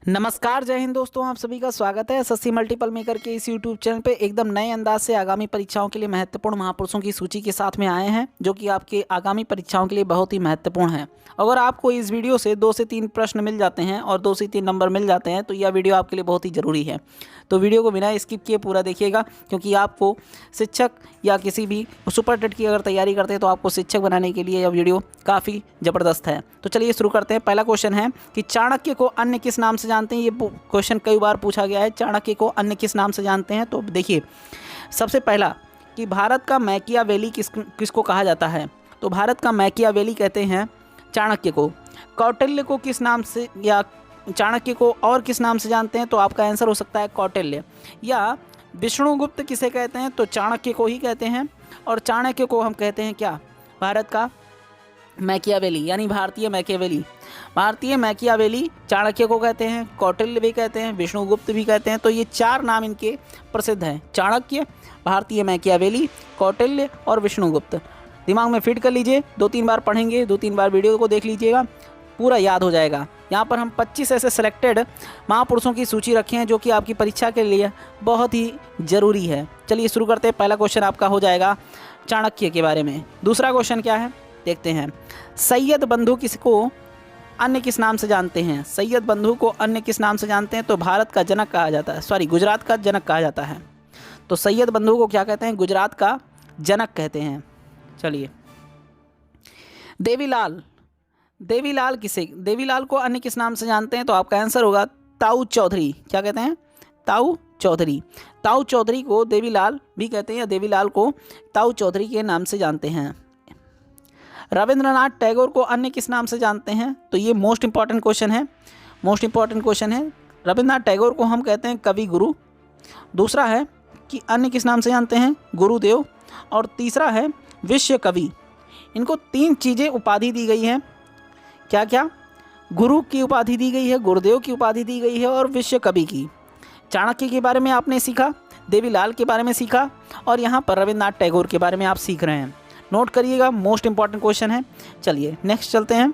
नमस्कार, जय हिंद दोस्तों। आप सभी का स्वागत है एसएससी मल्टीपल मेकर के इस यूट्यूब चैनल पे। एकदम नए अंदाज से आगामी परीक्षाओं के लिए महत्वपूर्ण महापुरुषों की सूची के साथ में आए हैं, जो कि आपके आगामी परीक्षाओं के लिए बहुत ही महत्वपूर्ण है। अगर आपको इस वीडियो से 2 से 3 प्रश्न मिल जाते हैं और 2 से 3 नंबर मिल जाते हैं तो यह वीडियो आपके लिए बहुत ही ज़रूरी है। तो वीडियो को बिना स्किप किए पूरा देखिएगा, क्योंकि आपको शिक्षक या किसी भी सुपर टेट की अगर तैयारी करते हैं तो आपको शिक्षक बनाने के लिए यह वीडियो काफ़ी ज़बरदस्त है। तो चलिए शुरू करते हैं। पहला क्वेश्चन है कि चाणक्य को अन्य किस नाम से जानते हैं। ये क्वेश्चन कई बार पूछा गया है, चाणक्य को अन्य किस नाम से जानते हैं। तो देखिए, सबसे पहला कि भारत का मैकियावेली किसको कहा जाता है। तो भारत का मैकियावेली कहते हैं चाणक्य को। कौटिल्य को किस नाम से या चाणक्य को और किस नाम से जानते हैं। तो आपका आंसर हो सकता है कौटिल्य। या विष्णुगुप्त किसे कहते हैं। तो चाणक्य को ही कहते हैं। और चाणक्य को हम कहते हैं क्या, भारत का मैकियावेली, यानी भारतीय मैकियावेली। भारतीय मैकियावेली चाणक्य को कहते हैं, कौटिल्य भी कहते हैं, विष्णुगुप्त भी कहते हैं। तो ये 4 नाम इनके प्रसिद्ध हैं, चाणक्य, भारतीय मैकियावेली, कौटिल्य और विष्णुगुप्त। दिमाग में फिट कर लीजिए, 2-3 बार पढ़ेंगे, 2-3 बार वीडियो को देख लीजिएगा, पूरा याद हो जाएगा। यहाँ पर हम 25 ऐसे सिलेक्टेड महापुरुषों की सूची रखे हैं जो कि आपकी परीक्षा के लिए बहुत ही ज़रूरी है। चलिए शुरू करते हैं। पहला क्वेश्चन आपका हो जाएगा चाणक्य के बारे में। दूसरा क्वेश्चन क्या है देखते हैं। सैयद बंधु किसको अन्य किस नाम से जानते हैं। सैयद बंधु को अन्य किस नाम से जानते हैं। तो भारत का जनक कहा जाता है, गुजरात का जनक कहा जाता है। तो सैयद बंधु को क्या कहते हैं, गुजरात का जनक कहते हैं। चलिए, देवीलाल, देवीलाल को अन्य किस नाम से जानते हैं। तो आपका आंसर होगा ताऊ चौधरी। क्या कहते हैं, ताऊ चौधरी। ताऊ चौधरी को देवीलाल भी कहते हैं, या देवीलाल को ताऊ चौधरी के नाम से जानते हैं। रविंद्रनाथ टैगोर को अन्य किस नाम से जानते हैं। तो ये मोस्ट इंपॉर्टेंट क्वेश्चन है। रविंद्रनाथ टैगोर को हम कहते हैं कवि गुरु। दूसरा है कि अन्य किस नाम से जानते हैं, गुरुदेव। और तीसरा है विश्व कवि। इनको 3 चीज़ें उपाधि दी गई हैं। क्या क्या, गुरु की उपाधि दी गई है, गुरुदेव की उपाधि दी गई है और विश्व कवि की। चाणक्य के बारे में आपने सीखा, देवीलाल के बारे में सीखा, और यहाँ पर रविंद्रनाथ टैगोर के बारे में आप सीख रहे हैं। नोट करिएगा, मोस्ट इंपॉर्टेंट क्वेश्चन है। चलिए नेक्स्ट चलते हैं।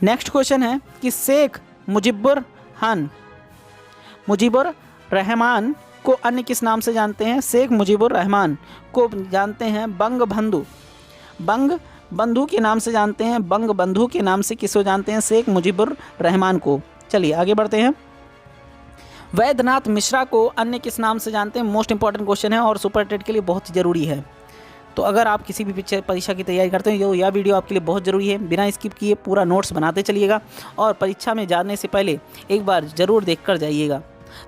नेक्स्ट क्वेश्चन है कि शेख मुजीबुर रहमान को अन्य किस नाम से जानते हैं। शेख मुजीबुर रहमान को जानते हैं बंगबंधु के नाम से जानते हैं। बंगबंधु के नाम से किसको जानते हैं, शेख मुजीबुर रहमान को। चलिए आगे बढ़ते हैं। वैद्यनाथ मिश्रा को अन्य किस नाम से जानते हैं। मोस्ट इंपॉर्टेंट क्वेश्चन है और सुपर टेट के लिए बहुत ज़रूरी है। तो अगर आप किसी भी परीक्षा की तैयारी करते हैं, यह वीडियो आपके लिए बहुत ज़रूरी है। बिना स्किप किए पूरा नोट्स बनाते चलिएगा और परीक्षा में जाने से पहले एक बार ज़रूर देख कर जाइएगा।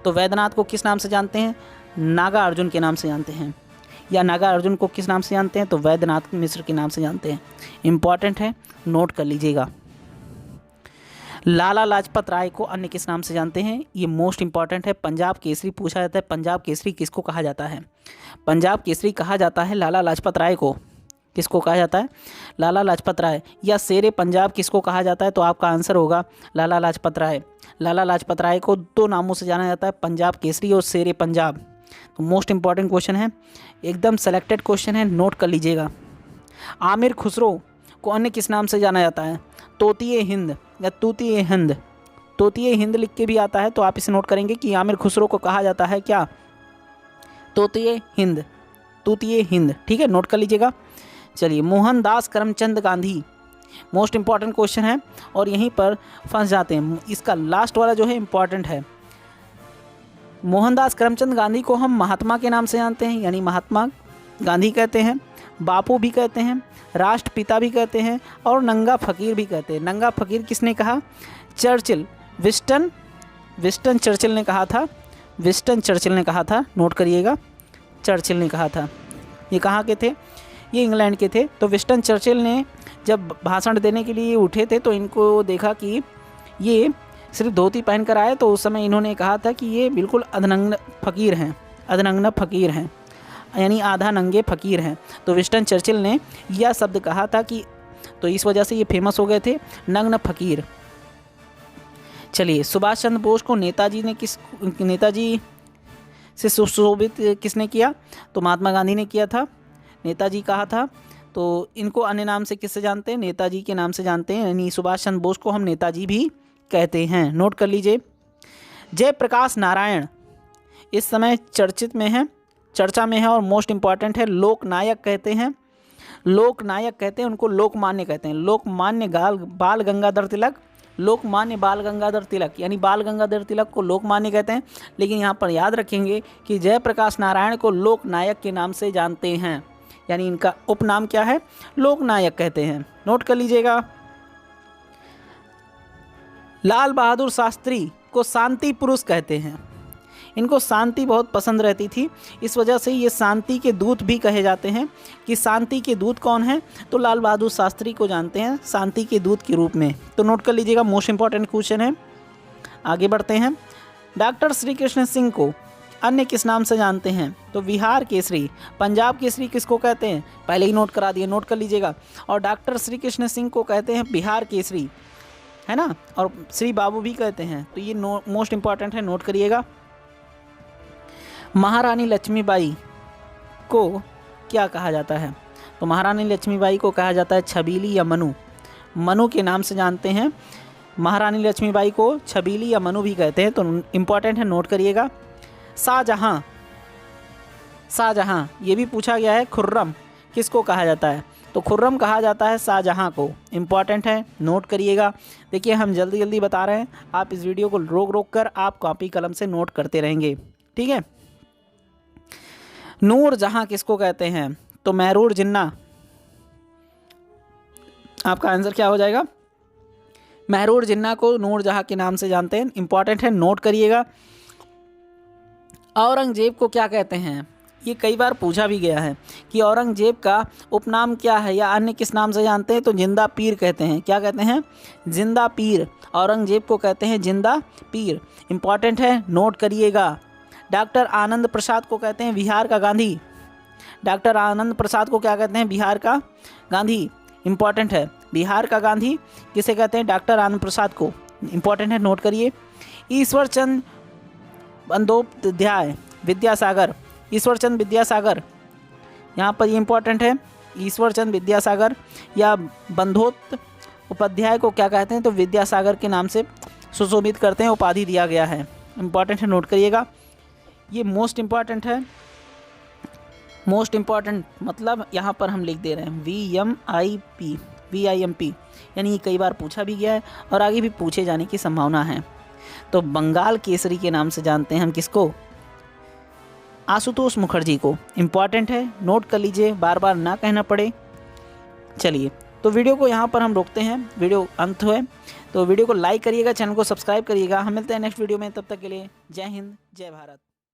तो वैद्यनाथ को किस नाम से जानते हैं, नागार्जुन के नाम से जानते हैं। या नागार्जुन को किस नाम से जानते हैं, तो वैद्यनाथ मिश्र के नाम से जानते हैं। इम्पॉर्टेंट है, नोट कर लीजिएगा। लाला लाजपत राय को अन्य किस नाम से जानते हैं। ये मोस्ट इंपॉर्टेंट है। पंजाब केसरी पूछा जाता है, पंजाब केसरी किसको कहा जाता है। पंजाब केसरी कहा जाता है लाला लाजपत राय को। किसको कहा जाता है, लाला लाजपत राय। या शेरे पंजाब किसको कहा जाता है। तो आपका आंसर होगा लाला लाजपत राय। लाला लाजपत राय को 2 नामों से जाना जाता है, पंजाब केसरी और शेरे पंजाब। तो मोस्ट इंपॉर्टेंट क्वेश्चन है, एकदम सेलेक्टेड क्वेश्चन है, नोट कर लीजिएगा। आमिर खुसरो को अन्य किस नाम से जाना जाता है। तोतिए हिंद या तूतिए हिंद। तोतिए हिंद लिख के भी आता है, तो आप इसे नोट करेंगे कि आमिर खुसरो को कहा जाता है क्या, तोतिए हिंद, तूतिए हिंद। ठीक है, नोट कर लीजिएगा। चलिए, Mohandas Karamchand Gandhi, most important question है और यहीं पर फंस जाते हैं। इसका लास्ट वाला जो है इंपॉर्टेंट है। मोहनदास करमचंद गांधी को हम महात्मा के नाम से जानते हैं, यानी महात्मा गांधी कहते हैं, बापू भी कहते हैं, राष्ट्रपिता भी कहते हैं और नंगा फ़कीर भी कहते हैं। नंगा फ़कीर किसने कहा, चर्चिल, विस्टन चर्चिल ने कहा था। विस्टन चर्चिल ने कहा था, नोट करिएगा, चर्चिल ने कहा था। ये कहाँ के थे, ये इंग्लैंड के थे। तो विस्टन चर्चिल ने जब भाषण देने के लिए उठे थे तो इनको देखा कि ये सिर्फ धोती पहन कर आए, तो उस समय इन्होंने कहा था कि ये बिल्कुल अधनंग फ़कीर हैं, यानी आधा नंगे फ़कीर हैं। तो विस्टन चर्चिल ने यह शब्द कहा था कि, तो इस वजह से ये फेमस हो गए थे, नग्न फ़कीर। चलिए, सुभाष चंद्र बोस को नेताजी से सुशोभित किसने किया। तो महात्मा गांधी ने किया था, नेताजी कहा था। तो इनको अन्य नाम से किससे जानते हैं, नेताजी के नाम से जानते हैं, यानी सुभाष चंद्र बोस को हम नेताजी भी कहते हैं। नोट कर लीजिए। जयप्रकाश नारायण इस समय चर्चा में है और मोस्ट इम्पॉर्टेंट है। लोकनायक कहते हैं, लोकनायक कहते हैं, उनको लोकमान्य कहते हैं। लोकमान्य बाल गंगाधर तिलक, लोकमान्य बाल गंगाधर तिलक, यानी बाल गंगाधर तिलक को लोकमान्य कहते हैं। लेकिन यहाँ पर याद रखेंगे कि जयप्रकाश नारायण को लोकनायक के नाम से जानते हैं, यानी इनका उपनाम क्या है, लोकनायक कहते हैं। नोट कर लीजिएगा। लाल बहादुर शास्त्री को शांति पुरुष कहते हैं। इनको शांति बहुत पसंद रहती थी, इस वजह से ये शांति के दूत भी कहे जाते हैं। कि शांति के दूत कौन है, तो लाल बहादुर शास्त्री को जानते हैं शांति के दूत के रूप में। तो नोट कर लीजिएगा, मोस्ट इंपॉर्टेंट क्वेश्चन है। आगे बढ़ते हैं। डॉक्टर श्री कृष्ण सिंह को अन्य किस नाम से जानते हैं, तो बिहार केसरी, पंजाब केसरी किसको कहते हैं, पहले ही नोट करा दिए, नोट कर लीजिएगा। और डॉक्टर श्री कृष्ण सिंह को कहते हैं बिहार केसरी, है ना, और श्री बाबू भी कहते हैं। तो ये मोस्ट इंपॉर्टेंट है, नोट करिएगा। महारानी लक्ष्मीबाई को क्या कहा जाता है, तो महारानी लक्ष्मीबाई को कहा जाता है छबीली या मनु, मनु के नाम से जानते हैं। महारानी लक्ष्मीबाई को छबीली या मनु भी कहते हैं। तो इम्पॉर्टेंट है, नोट करिएगा। शाहजहां, शाहजहां ये भी पूछा गया है। खुर्रम किसको कहा जाता है, तो खुर्रम कहा जाता है शाहजहां को। इम्पॉर्टेंट है, नोट करिएगा। देखिए हम जल्दी जल्दी बता रहे हैं, आप इस वीडियो को रोक कर आप कॉपी कलम से नोट करते रहेंगे, ठीक है। नूर जहां किसको कहते हैं, तो महरूर जिन्ना, आपका आंसर क्या हो जाएगा, महरूर जिन्ना को नूर जहां के नाम से जानते हैं। इंपॉर्टेंट है, नोट करिएगा। औरंगजेब को क्या कहते हैं, ये कई बार पूछा भी गया है कि औरंगजेब का उपनाम क्या है या अन्य किस नाम से जानते हैं, तो जिंदा पीर कहते हैं। क्या कहते हैं, जिंदा पीर, औरंगजेब को कहते हैं जिंदा पीर। इंपॉर्टेंट है, नोट करिएगा। डॉक्टर आनंद प्रसाद को कहते हैं बिहार का गांधी, डॉक्टर आनंद प्रसाद को क्या कहते हैं, बिहार का गांधी। इंपॉर्टेंट है, बिहार का गांधी किसे कहते हैं, डॉक्टर आनंद प्रसाद को। इंपॉर्टेंट है, नोट करिए। ईश्वर चंद बंदोपाध्याय विद्यासागर, ईश्वर चंद विद्यासागर, यहाँ पर ये इंपॉर्टेंट है। ईश्वर चंद विद्यासागर या बंदोपाध्याय को क्या कहते हैं, तो विद्यासागर के नाम से सुशोभित करते हैं, उपाधि दिया गया है। इंपॉर्टेंट है, नोट करिएगा। ये मोस्ट इम्पॉर्टेंट है, मोस्ट इम्पॉर्टेंट मतलब यहाँ पर हम लिख दे रहे हैं VIMP, यानी ये कई बार पूछा भी गया है और आगे भी पूछे जाने की संभावना है। तो बंगाल केसरी के नाम से जानते हैं हम किसको, आशुतोष मुखर्जी को। इम्पॉर्टेंट है, नोट कर लीजिए, बार बार ना कहना पड़े। चलिए, तो वीडियो को यहाँ पर हम रोकते हैं, वीडियो अंत हुए। तो वीडियो को लाइक करिएगा, चैनल को सब्सक्राइब करिएगा। हम मिलते हैं नेक्स्ट वीडियो में, तब तक के लिए जय हिंद, जय भारत।